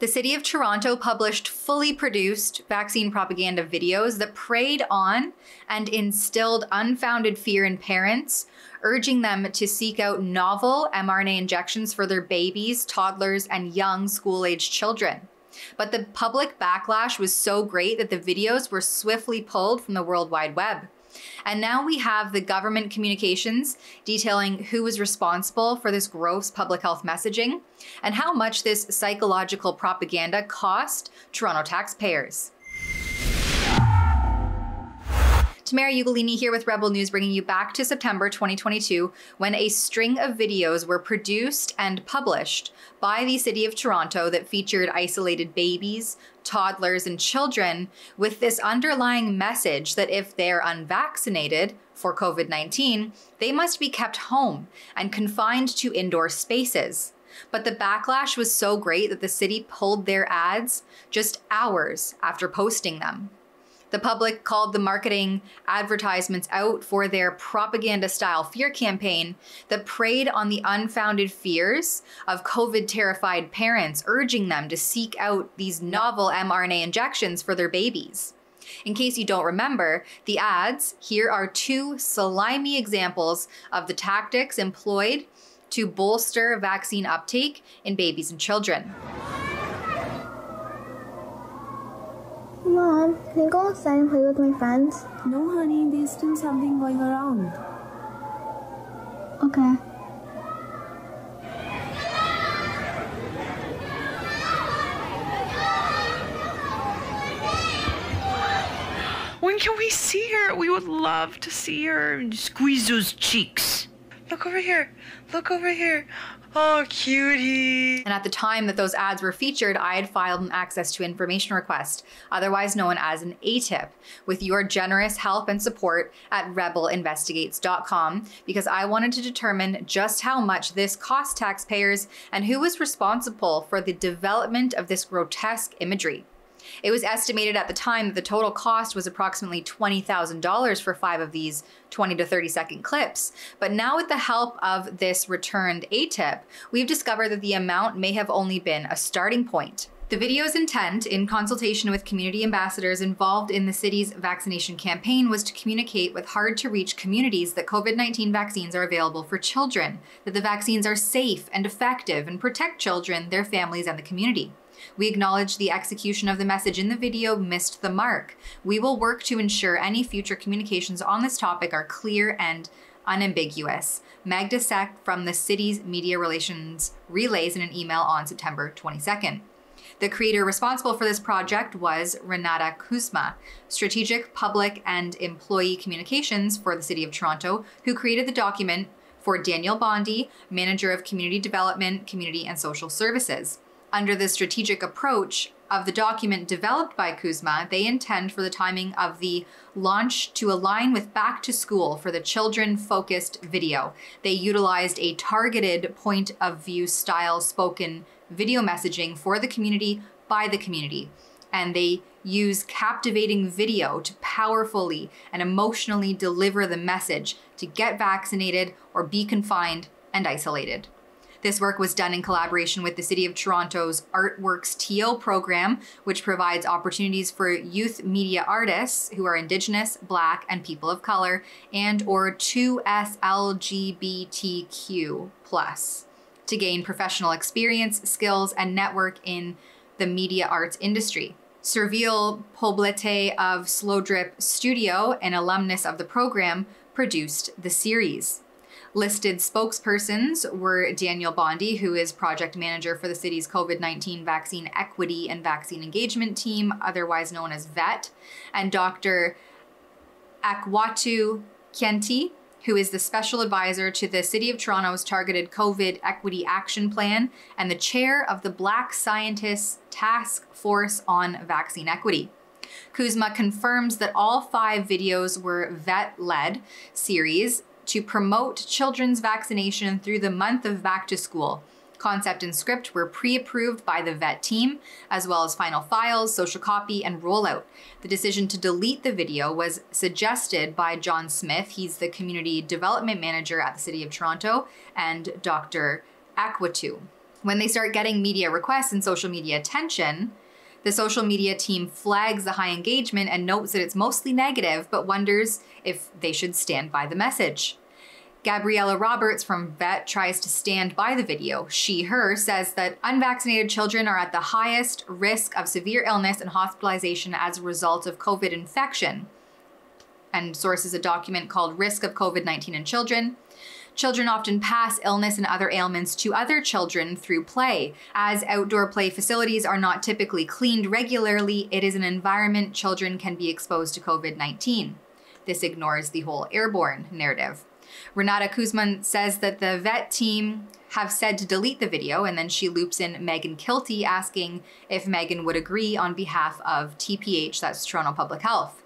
The City of Toronto published fully produced vaccine propaganda videos that preyed on and instilled unfounded fear in parents, urging them to seek out novel mRNA injections for their babies, toddlers, and young school-aged children. But the public backlash was so great that the videos were swiftly pulled from the World Wide Web. And now we have the government communications detailing who was responsible for this gross public health messaging and how much this psychological propaganda cost Toronto taxpayers. Tamara Ugolini here with Rebel News, bringing you back to September 2022, when a string of videos were produced and published by the City of Toronto that featured isolated babies, toddlers, and children with this underlying message that if they're unvaccinated for COVID-19, they must be kept home and confined to indoor spaces. But the backlash was so great that the city pulled their ads just hours after posting them. The public called the marketing advertisements out for their propaganda-style fear campaign that preyed on the unfounded fears of COVID-terrified parents, urging them to seek out these novel mRNA injections for their babies. In case you don't remember, the ads, here are two slimy examples of the tactics employed to bolster vaccine uptake in babies and children. Mom, can I go outside and play with my friends? No, honey, there's still something going around. Okay. When can we see her? We would love to see her. Squeeze those cheeks. Look over here. Look over here. Oh, cutie. And at the time that those ads were featured, I had filed an access to information request, otherwise known as an ATIP, with your generous help and support at rebelinvestigates.com, because I wanted to determine just how much this cost taxpayers and who was responsible for the development of this grotesque imagery. It was estimated at the time that the total cost was approximately $20,000 for 5 of these 20 to 30 second clips. But now with the help of this returned ATIP, we've discovered that the amount may have only been a starting point. The video's intent, in consultation with community ambassadors involved in the city's vaccination campaign, was to communicate with hard-to-reach communities that COVID-19 vaccines are available for children, that the vaccines are safe and effective and protect children, their families, and the community. We acknowledge the execution of the message in the video missed the mark. We will work to ensure any future communications on this topic are clear and unambiguous. Magda Sek from the city's media relations relays in an email on September 22nd. The creator responsible for this project was Renata Kuzma, Strategic Public and Employee Communications for the City of Toronto, who created the document for Daniel Bondi, Manager of Community Development, Community and Social Services. Under the strategic approach of the document developed by Kuzma, they intend for the timing of the launch to align with Back to School for the children-focused video. They utilized a targeted point-of-view style spoken video messaging for the community by the community. And they use captivating video to powerfully and emotionally deliver the message to get vaccinated or be confined and isolated. This work was done in collaboration with the City of Toronto's Artworks TO program, which provides opportunities for youth media artists who are Indigenous, Black, and people of color, and or 2S LGBTQ+, to gain professional experience, skills, and network in the media arts industry. Serville Poblete of Slow Drip Studio, an alumnus of the program, produced the series. Listed spokespersons were Daniel Bondi, who is project manager for the city's COVID-19 vaccine equity and vaccine engagement team, otherwise known as VET, and Dr. Akwatu Kenti, who is the special advisor to the City of Toronto's targeted COVID equity action plan and the chair of the Black Scientists Task Force on Vaccine Equity. Kuzma confirms that all 5 videos were VET-led series to promote children's vaccination through the month of Back to School. Concept and script were pre-approved by the VET team, as well as final files, social copy, and rollout. The decision to delete the video was suggested by John Smith. He's the Community Development Manager at the City of Toronto, and Dr. Akwatu. When they start getting media requests and social media attention, the social media team flags the high engagement and notes that it's mostly negative, but wonders if they should stand by the message. Gabriella Roberts from VET tries to stand by the video. She, her, says that unvaccinated children are at the highest risk of severe illness and hospitalization as a result of COVID infection, and sources a document called Risk of COVID-19 in Children. Children often pass illness and other ailments to other children through play. As outdoor play facilities are not typically cleaned regularly, it is an environment children can be exposed to COVID-19. This ignores the whole airborne narrative. Renata Kuzman says that the VET team have said to delete the video, and then she loops in Megan Kilty asking if Megan would agree on behalf of TPH, that's Toronto Public Health.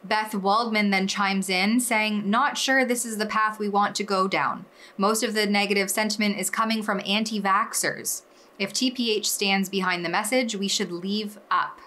Beth Waldman then chimes in saying, not sure this is the path we want to go down. Most of the negative sentiment is coming from anti-vaxxers. If TPH stands behind the message, we should leave up.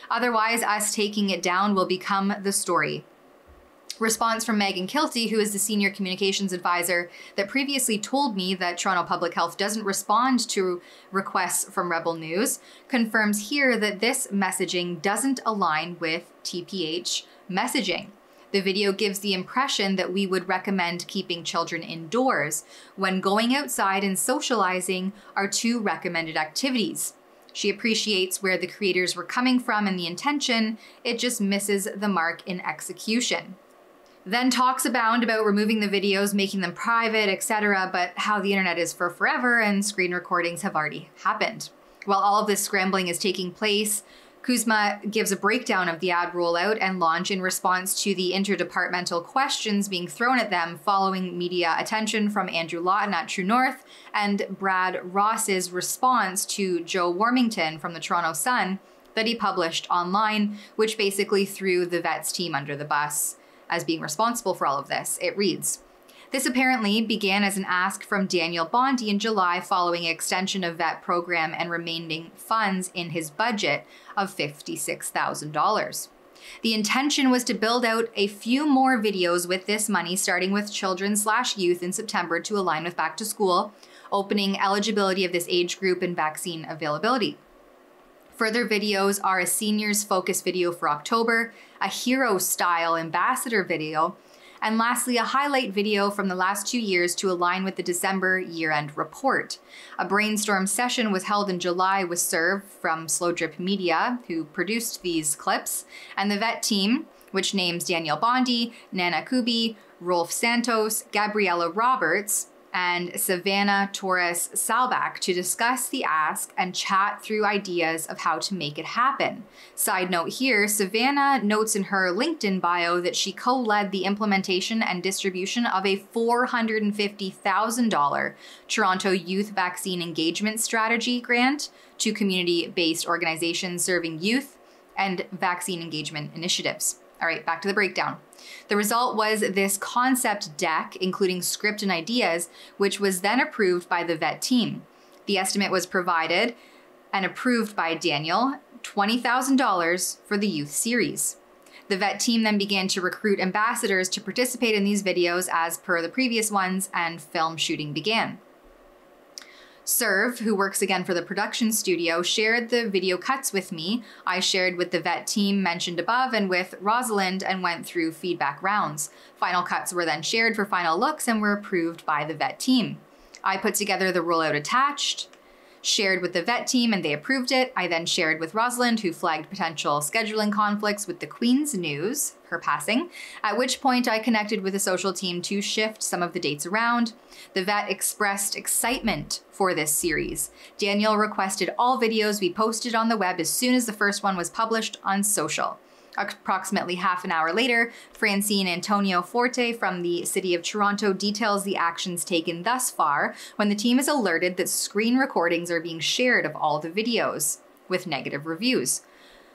Otherwise, us taking it down will become the story. Response from Megan Kilty, who is the senior communications advisor that previously told me that Toronto Public Health doesn't respond to requests from Rebel News, confirms here that this messaging doesn't align with TPH messaging. The video gives the impression that we would recommend keeping children indoors when going outside and socializing are two recommended activities. She appreciates where the creators were coming from and the intention, it just misses the mark in execution. Then talks abound about removing the videos, making them private, etc., but how the internet is for forever and screen recordings have already happened. While all of this scrambling is taking place, Kuzma gives a breakdown of the ad rollout and launch in response to the interdepartmental questions being thrown at them following media attention from Andrew Lawton at True North and Brad Ross's response to Joe Warmington from the Toronto Sun that he published online, which basically threw the VET's team under the bus as being responsible for all of this. It reads, this apparently began as an ask from Daniel Bondi in July following extension of VET program and remaining funds in his budget of $56,000. The intention was to build out a few more videos with this money, starting with children/youth in September to align with back to school, opening eligibility of this age group and vaccine availability. Further videos are a seniors focus video for October, a hero style ambassador video, and lastly, a highlight video from the last 2 years to align with the December year-end report. A brainstorm session was held in July with Serve from Slow Drip Media, who produced these clips, and the VET team, which names Daniel Bondi, Nana Kubi, Rolf Santos, Gabriella Roberts, and Savannah Torres Salbach to discuss the ask and chat through ideas of how to make it happen. Side note here, Savannah notes in her LinkedIn bio that she co-led the implementation and distribution of a $450,000 Toronto Youth Vaccine Engagement Strategy grant to community-based organizations serving youth and vaccine engagement initiatives. All right, back to the breakdown. The result was this concept deck, including script and ideas, which was then approved by the VET team. The estimate was provided and approved by Daniel, $20,000 for the youth series. The VET team then began to recruit ambassadors to participate in these videos as per the previous ones, and film shooting began. Serve, who works again for the production studio, shared the video cuts with me. I shared with the VET team mentioned above and with Rosalind and went through feedback rounds. Final cuts were then shared for final looks and were approved by the VET team. I put together the rollout attached, shared with the VET team, and they approved it. I then shared with Rosalind, who flagged potential scheduling conflicts with the Queen's news, her passing, at which point I connected with the social team to shift some of the dates around. The VET expressed excitement for this series. Daniel requested all videos be posted on the web as soon as the first one was published on social. Approximately half an hour later, Francine Antonio Forte from the City of Toronto details the actions taken thus far when the team is alerted that screen recordings are being shared of all the videos with negative reviews.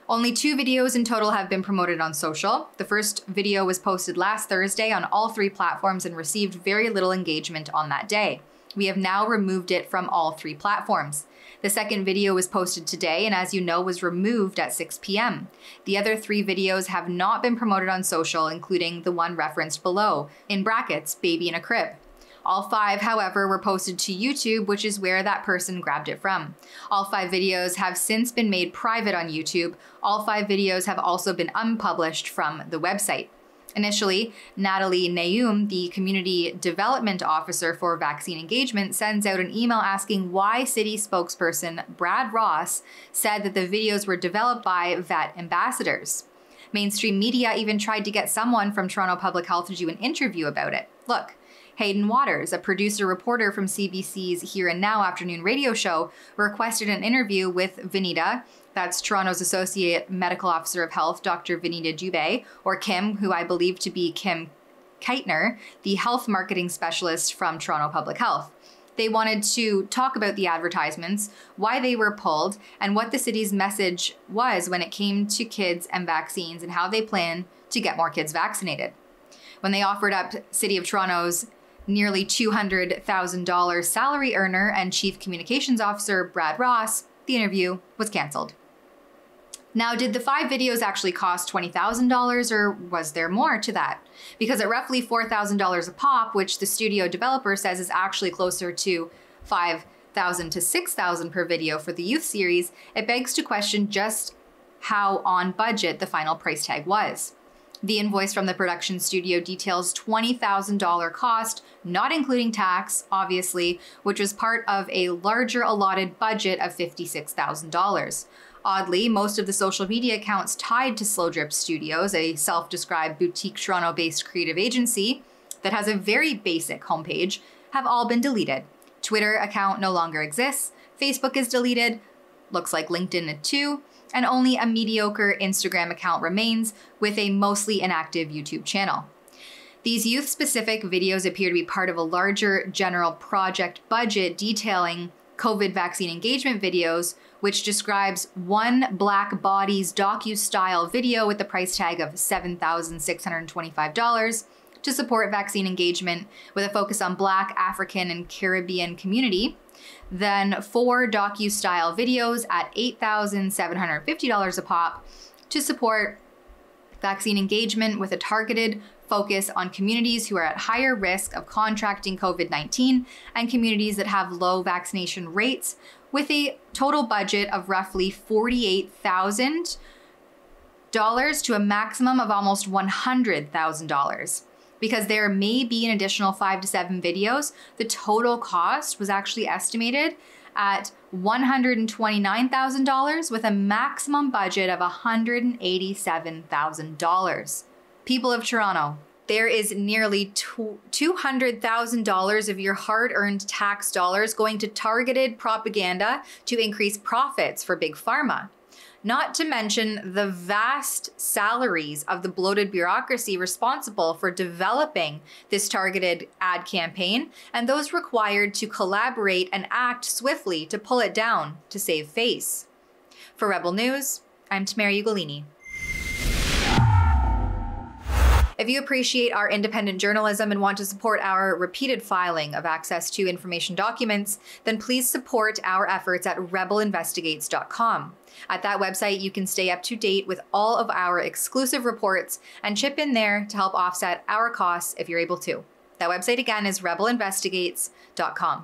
Only 2 videos in total have been promoted on social. The first video was posted last Thursday on all 3 platforms and received very little engagement on that day. We have now removed it from all 3 platforms. The second video was posted today and, as you know, was removed at 6 p.m. The other 3 videos have not been promoted on social, including the one referenced below, in brackets, baby in a crib. All 5, however, were posted to YouTube, which is where that person grabbed it from. All 5 videos have since been made private on YouTube. All 5 videos have also been unpublished from the website. Initially, Natalie Naum, the Community Development Officer for Vaccine Engagement, sends out an email asking why city spokesperson Brad Ross said that the videos were developed by vet ambassadors. Mainstream media even tried to get someone from Toronto Public Health to do an interview about it. Look, Hayden Waters, a producer-reporter from CBC's Here and Now afternoon radio show, requested an interview with Vinita, that's Toronto's Associate Medical Officer of Health, Dr. Vinita Dubé, or Kim, who I believe to be Kim Keitner, the health marketing specialist from Toronto Public Health. They wanted to talk about the advertisements, why they were pulled, and what the city's message was when it came to kids and vaccines and how they plan to get more kids vaccinated. When they offered up City of Toronto's nearly $200,000 salary earner and Chief Communications Officer Brad Ross, the interview was canceled. Now, did the 5 videos actually cost $20,000, or was there more to that? Because at roughly $4,000 a pop, which the studio developer says is actually closer to $5,000 to $6,000 per video for the youth series, it begs to question just how on budget the final price tag was. The invoice from the production studio details $20,000 cost, not including tax, obviously, which was part of a larger allotted budget of $56,000. Oddly, most of the social media accounts tied to Slow Drip Studios, a self-described boutique Toronto-based creative agency that has a very basic homepage, have all been deleted. Twitter account no longer exists, Facebook is deleted, looks like LinkedIn too, and only a mediocre Instagram account remains with a mostly inactive YouTube channel. These youth-specific videos appear to be part of a larger general project budget detailing COVID vaccine engagement videos, which describes one Black Bodies docu-style video with the price tag of $7,625 to support vaccine engagement with a focus on Black, African, and Caribbean community. Then 4 docu-style videos at $8,750 a pop to support vaccine engagement with a targeted focus on communities who are at higher risk of contracting COVID-19 and communities that have low vaccination rates, with a total budget of roughly $48,000 to a maximum of almost $100,000. Because there may be an additional 5 to 7 videos, the total cost was actually estimated at $129,000 with a maximum budget of $187,000. People of Toronto, there is nearly $200,000 of your hard-earned tax dollars going to targeted propaganda to increase profits for Big Pharma. Not to mention the vast salaries of the bloated bureaucracy responsible for developing this targeted ad campaign and those required to collaborate and act swiftly to pull it down to save face. For Rebel News, I'm Tamara Ugolini. If you appreciate our independent journalism and want to support our repeated filing of access to information documents, then please support our efforts at rebelinvestigates.com. At that website, you can stay up to date with all of our exclusive reports and chip in there to help offset our costs if you're able to. That website again is rebelinvestigates.com.